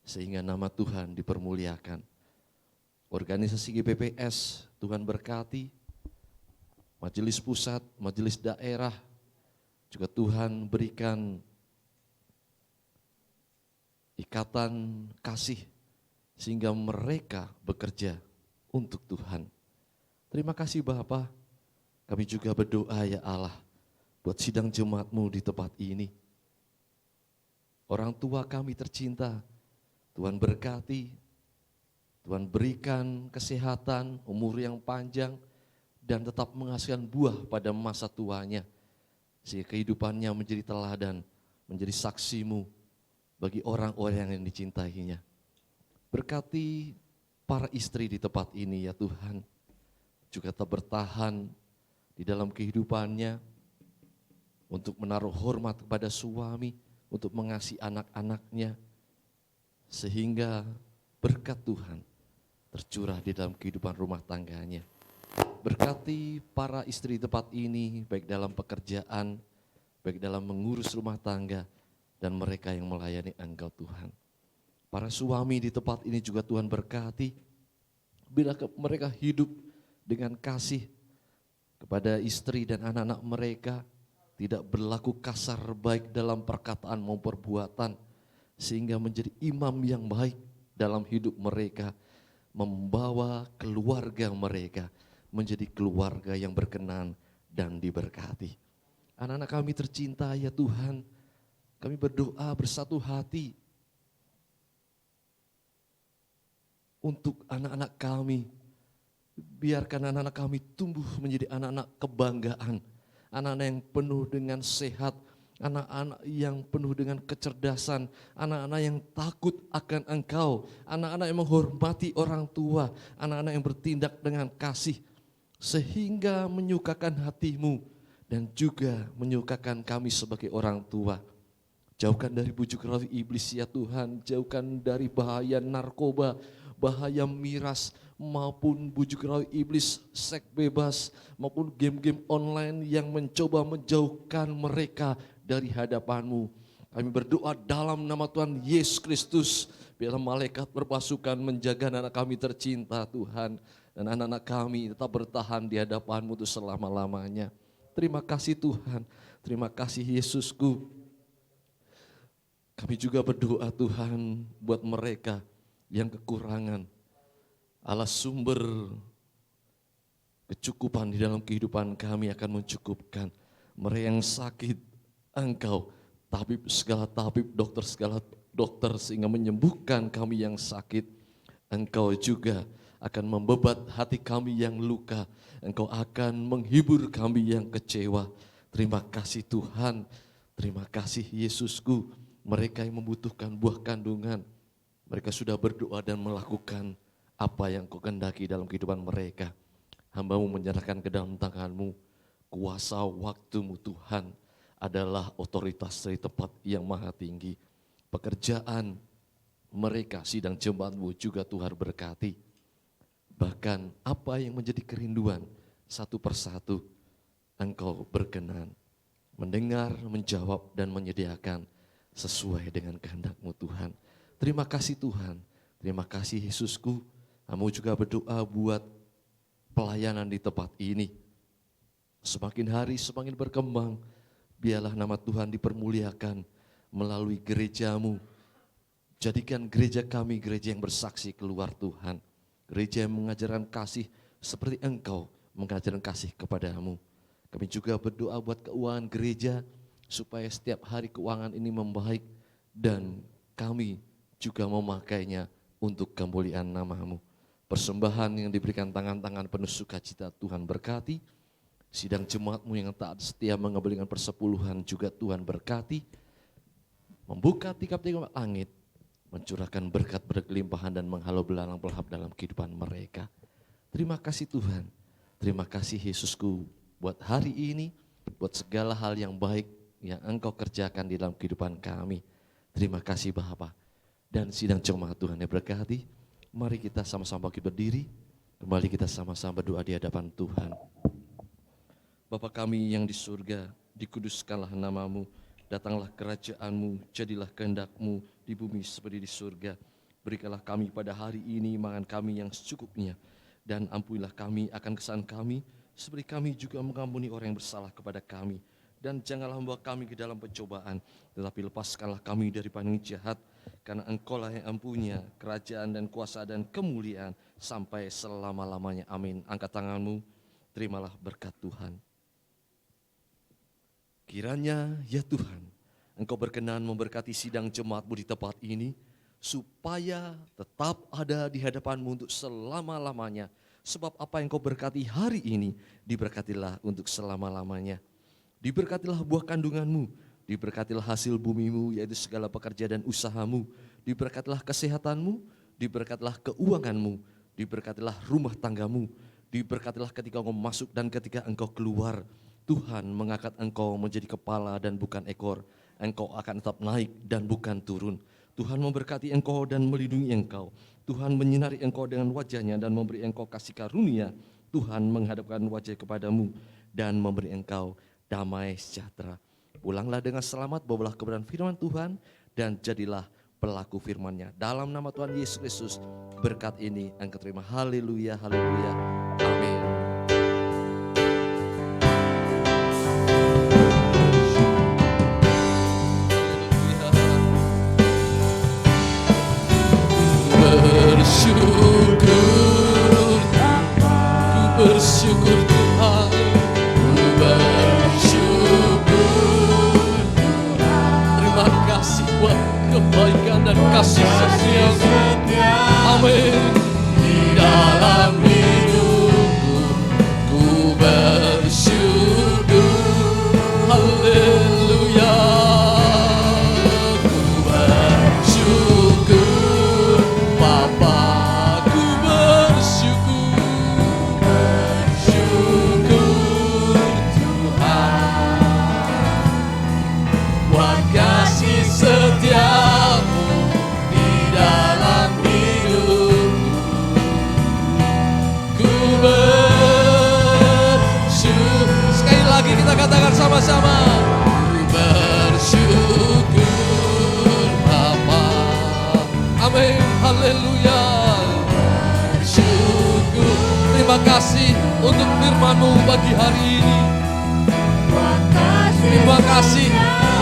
sehingga nama Tuhan dipermuliakan. Organisasi GBPS Tuhan berkati, majelis pusat, majelis daerah, juga Tuhan berikan ikatan kasih, sehingga mereka bekerja untuk Tuhan. Terima kasih Bapa, kami juga berdoa ya Allah, buat sidang jemaat-Mu di tempat ini. Orang tua kami tercinta, Tuhan berkati, Tuhan berikan kesehatan, umur yang panjang, dan tetap menghasilkan buah pada masa tuanya, sehingga kehidupannya menjadi teladan, menjadi saksi-Mu bagi orang-orang yang dicintainya. Berkati para istri di tempat ini ya Tuhan, juga tetap bertahan di dalam kehidupannya untuk menaruh hormat kepada suami, untuk mengasihi anak-anaknya, sehingga berkat Tuhan tercurah di dalam kehidupan rumah tangganya. Berkati para istri di tempat ini, baik dalam pekerjaan, baik dalam mengurus rumah tangga, dan mereka yang melayani Engkau Tuhan. Para suami di tempat ini juga Tuhan berkati, bila mereka hidup dengan kasih kepada istri dan anak-anak mereka, tidak berlaku kasar baik dalam perkataan maupun perbuatan, sehingga menjadi imam yang baik dalam hidup mereka, membawa keluarga mereka menjadi keluarga yang berkenan dan diberkati. Anak-anak kami tercinta ya Tuhan, kami berdoa bersatu hati untuk anak-anak kami. Biarkan anak-anak kami tumbuh menjadi anak-anak kebanggaan, anak-anak yang penuh dengan sehat, anak-anak yang penuh dengan kecerdasan, anak-anak yang takut akan Engkau, anak-anak yang menghormati orang tua, anak-anak yang bertindak dengan kasih, sehingga menyukakan hati-Mu dan juga menyukakan kami sebagai orang tua. Jauhkan dari bujuk rayu iblis ya Tuhan, jauhkan dari bahaya narkoba, bahaya miras, maupun bujuk rayu iblis, seks bebas, maupun game-game online yang mencoba menjauhkan mereka dari hadapan-Mu. Kami berdoa dalam nama Tuhan Yesus Kristus, biarlah malaikat berpasukan menjaga anak kami tercinta Tuhan, dan anak-anak kami tetap bertahan di hadapan-Mu untuk selama-lamanya. Terima kasih Tuhan, terima kasih Yesusku. Kami juga berdoa Tuhan buat mereka yang kekurangan. Allah sumber kecukupan di dalam kehidupan kami akan mencukupkan. Mereka yang sakit, Engkau tabib segala tabib, dokter segala dokter, sehingga menyembuhkan kami yang sakit. Engkau juga akan membebat hati kami yang luka. Engkau akan menghibur kami yang kecewa. Terima kasih Tuhan, terima kasih Yesusku. Mereka yang membutuhkan buah kandungan, mereka sudah berdoa dan melakukan apa yang Kau kehendaki dalam kehidupan mereka. Hamba-Mu menyerahkan ke dalam tangan-Mu. Kuasa waktu-Mu Tuhan adalah otoritas dari tempat yang maha tinggi. Pekerjaan mereka, sidang jemaat-Mu juga Tuhan berkati. Bahkan apa yang menjadi kerinduan satu persatu, Engkau berkenan mendengar, menjawab, dan menyediakan sesuai dengan kehendak-Mu Tuhan. Terima kasih Tuhan, terima kasih Yesusku. Kamu juga berdoa buat pelayanan di tempat ini. Semakin hari semakin berkembang, biarlah nama Tuhan dipermuliakan melalui gereja-Mu. Jadikan gereja kami gereja yang bersaksi keluar Tuhan. Gereja yang mengajarkan kasih seperti Engkau mengajarkan kasih kepadamu. Kami juga berdoa buat keuangan gereja supaya setiap hari keuangan ini membaik dan kami juga memakainya untuk kemuliaan nama-Mu. Persembahan yang diberikan tangan-tangan penuh sukacita Tuhan berkati. Sidang jemaat-Mu yang taat setia mengembalikan persepuluhan juga Tuhan berkati. Membuka tikap-tikap langit, mencurahkan berkat berkelimpahan dan menghalau belalang pelahap dalam kehidupan mereka. Terima kasih Tuhan, terima kasih Yesusku buat hari ini, buat segala hal yang baik yang Engkau kerjakan di dalam kehidupan kami. Terima kasih Bapa. Dan sidang jemaat Tuhan yang berkati, mari kita sama-sama bangkit berdiri, kembali kita sama-sama berdoa di hadapan Tuhan. Bapa kami yang di surga, dikuduskanlah nama-Mu, datanglah kerajaan-Mu, jadilah kehendak-Mu di bumi seperti di surga. Berikanlah kami pada hari ini makan kami yang secukupnya, dan ampunilah kami akan kesalahan kami, seperti kami juga mengampuni orang yang bersalah kepada kami. Dan janganlah membawa kami ke dalam pencobaan, tetapi lepaskanlah kami dari yang jahat, karena Engkau-lah yang mempunyai kerajaan dan kuasa dan kemuliaan sampai selama-lamanya. Amin. Angkat tanganmu, terimalah berkat Tuhan. Kiranya ya Tuhan, Engkau berkenan memberkati sidang jemaat-Mu di tempat ini, supaya tetap ada di hadapan-Mu untuk selama-lamanya. Sebab apa yang Kau berkati hari ini, diberkatilah untuk selama-lamanya. Diberkatilah buah kandungan-Mu, diberkatilah hasil bumi-Mu, yaitu segala pekerjaan dan usaha-Mu. Diberkatilah kesehatan-Mu, diberkatilah keuangan-Mu, diberkatilah rumah tangga-Mu, diberkatilah ketika Engkau masuk dan ketika Engkau keluar. Tuhan mengangkat Engkau menjadi kepala dan bukan ekor. Engkau akan tetap naik dan bukan turun. Tuhan memberkati Engkau dan melindungi Engkau. Tuhan menyinari Engkau dengan wajah-Nya dan memberi Engkau kasih karunia. Tuhan menghadapkan wajah kepadamu dan memberi Engkau damai sejahtera. Pulanglah dengan selamat, bawalah kebenaran firman Tuhan dan jadilah pelaku firman-Nya. Dalam nama Tuhan Yesus Kristus, berkat ini Engkau terima. Haleluya, haleluya, amin. Bersyukur Tuhan, bersyukur Tuhan. Terima kasih buat kebaikan dan kasih setia. Amin. Di dalam hidupku, ku bersyukur. Haleluya. Ku bersyukur Bapa. Setiamu di dalam hidupku, Haleluya. Bersyukur. Terima kasih untuk firman-Mu bagi hari ini. Terima kasih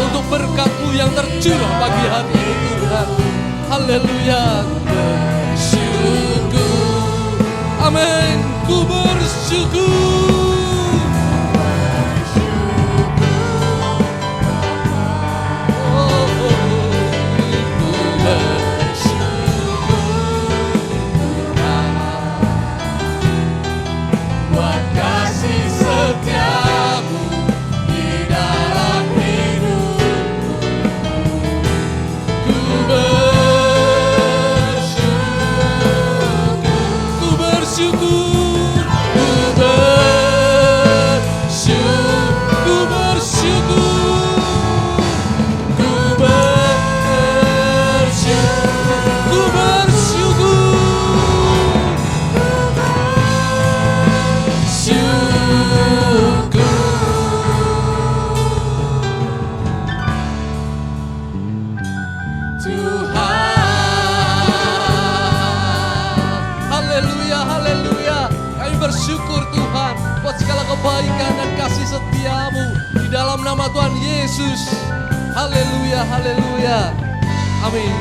untuk berkat-Mu yang tercurah bagi hari ini Tuhan. Haleluya. Bersyukur. Amin. Ku bersyukur. Bersyukur Tuhan buat segala kebaikan dan kasih setia-Mu di dalam nama Tuhan Yesus. Haleluya, haleluya. Amin.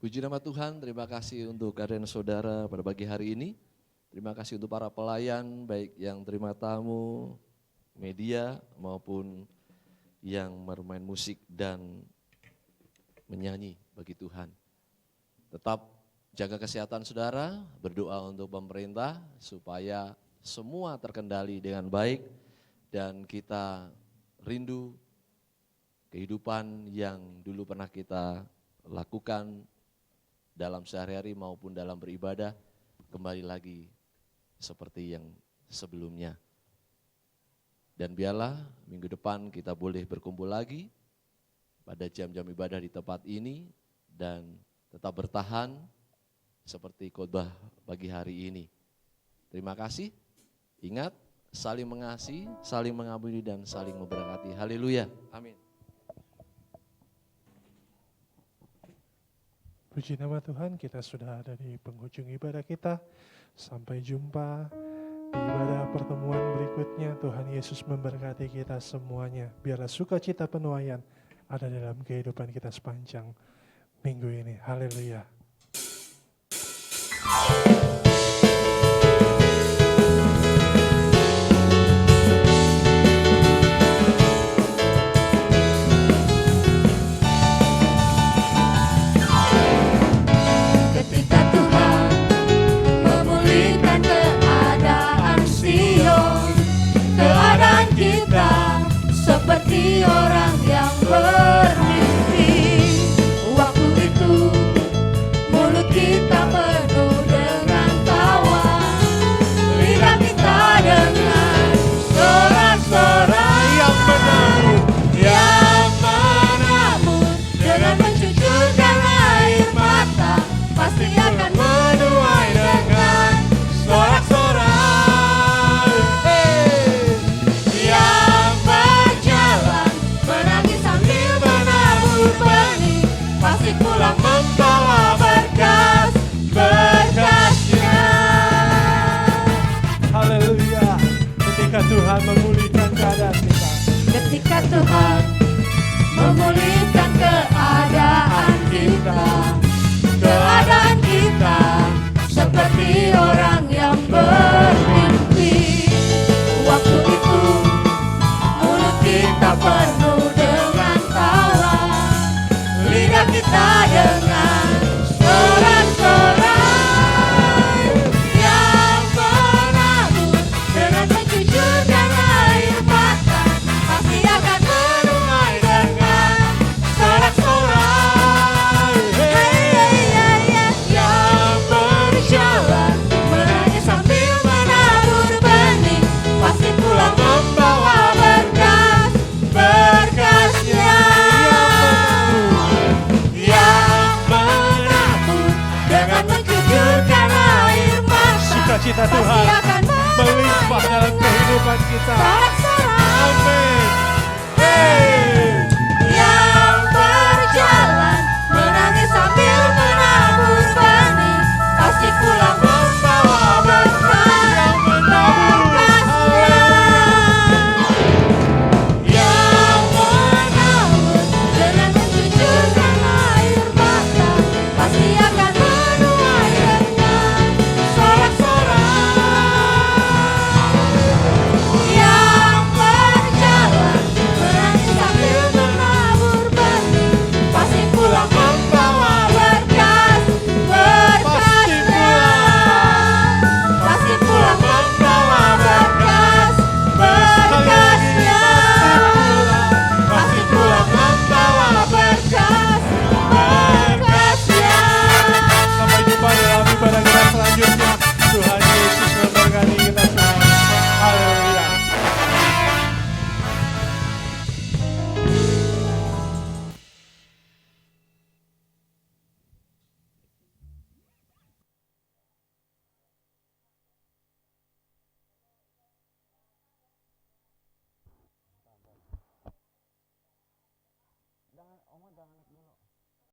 Puji nama Tuhan, terima kasih untuk kehadiran saudara pada pagi hari ini. Terima kasih untuk para pelayan, baik yang terima tamu, media maupun yang bermain musik dan menyanyi bagi Tuhan. Tetap jaga kesehatan saudara, berdoa untuk pemerintah supaya semua terkendali dengan baik dan kita rindu kehidupan yang dulu pernah kita lakukan dalam sehari-hari maupun dalam beribadah kembali lagi seperti yang sebelumnya. Dan biarlah minggu depan kita boleh berkumpul lagi pada jam-jam ibadah di tempat ini dan tetap bertahan seperti khotbah pagi hari ini. Terima kasih. Ingat, saling mengasihi, saling mengampuni dan saling memberkati. Haleluya. Amin. Puji nama Tuhan, kita sudah ada di penghujung ibadah kita. Sampai jumpa di ibadah pertemuan berikutnya. Tuhan Yesus memberkati kita semuanya. Biarlah sukacita penuaian ada dalam kehidupan kita sepanjang minggu ini. Haleluya. Seperti orang yang bermimpi, waktu itu mulut kita penuh dengan tawa, lidah kita dengan sorak-sorai yang menabur dengan mencucurkan air mata, pasti akan menuai dengan sorak-sorai. Pulang membawa berkas-berkasnya. Haleluya. Ketika Tuhan memulihkan keadaan kita. Ketika Tuhan memulihkan keadaan kita, keadaan kita seperti orang yang bermimpi. Waktu itu mulut kita penuh dengan tawa, lidah kita dengan sorak-sorai yang menabur dengan mencucurkan air mata, pasti akan menuai dengan sorak-sorai. Yang berjalan menangis sambil menabur benih, pasti pulang membawa berkas-berkasnya. Sukacita Tuhan melimpah dalam kehidupan kita. Sorak-sorak. Amin. Hey.